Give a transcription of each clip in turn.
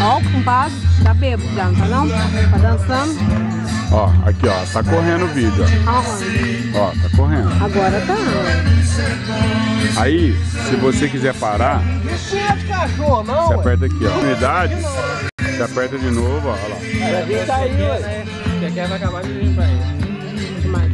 Ó, o compadre, tá bêbado já, não tá não? Tá dançando. Ó, aqui ó, tá correndo o vídeo, ó. Aonde? Ó, tá correndo. Agora tá. Aí, se você quiser parar, Você aperta aqui, ó. Unidade, você aperta de novo, ó. Olha lá. vai vir daí, ué. Quer vai acabar de vir pra ele. Demais.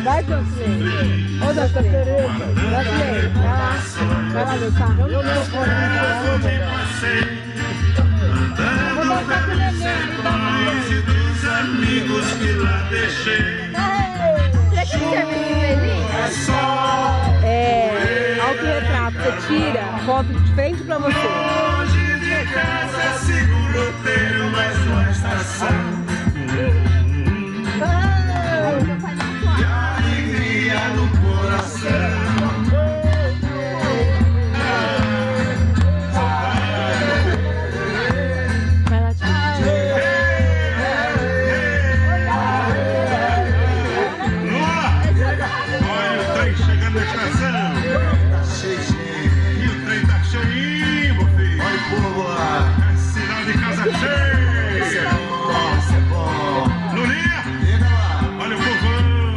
Vai, Dancinei. Ô, Dancinei. Dancinei. Vai lá dançar. Eu não vou dançar. Vou dançar com o neném. Dos amigos que lá deixei. Você quer muito feliz? É, autorretrato. Você tira a foto de frente pra você. Longe de casa, seguro roteiro, mais uma estação. E alegria no coração. Vai lá, tira. Olha o trem chegando na estação. E o trem tá cheinho, meu filho. Olha o povo lá. É sinal de casa cheia. Isso é bom. Lulinha, olha o povão.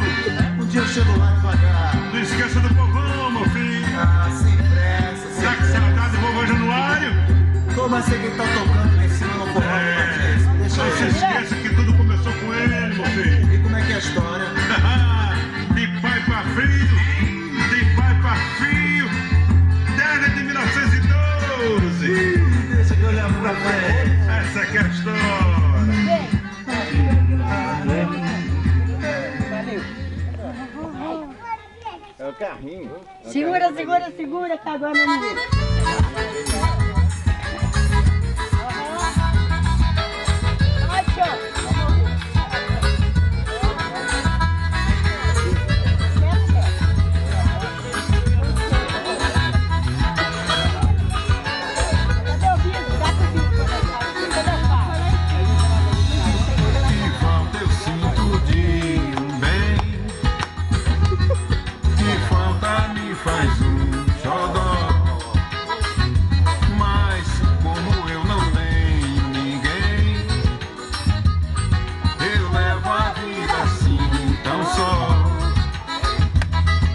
Um dia eu chego lá devagar. Não esqueça do povão, meu filho. Ah, sem pressa, sem Tá com saudade do vovô Januário? Como assim que tá tocando lá em cima no forró? Deixa Não se eu ver. esqueça que tudo começou com ele, meu filho. E como é que é a história? De pai pra filho, de pai pra filho, desde 1912. Deixa que eu levo pra frente. Essa que é a história. É o carrinho. Segura, segura, segura, que agora não vê. Vai, tchau. Cadê o vídeo? Dá pro vídeo. Que falta eu sinto de um bem, que falta me faz xodó. Mas como eu não tenho ninguém, eu levo a vida assim tão só.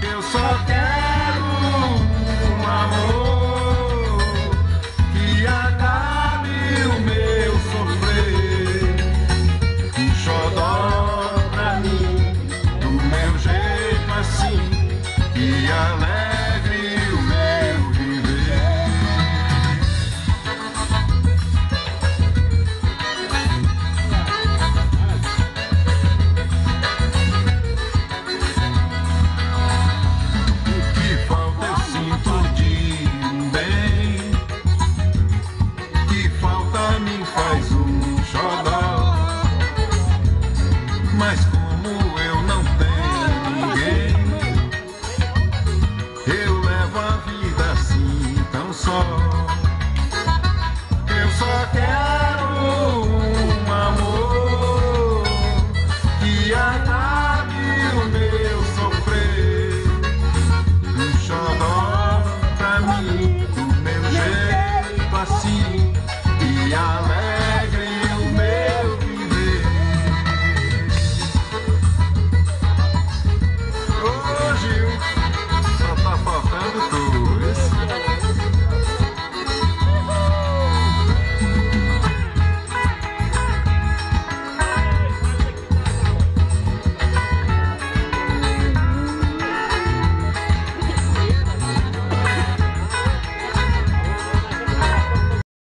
Eu só quero um amor que acabe o meu sofrer. Um xodó pra mim, do meu jeito assim, que alegre o meu viver. O que falta eu sinto de um bem, que falta me faz xodó. Mas como eu não tenho ninguém, eu levo a vida assim tão só. Eu só quero um amor que acabe o meu sofrer. Um xodó pra mim, do meu jeito assim,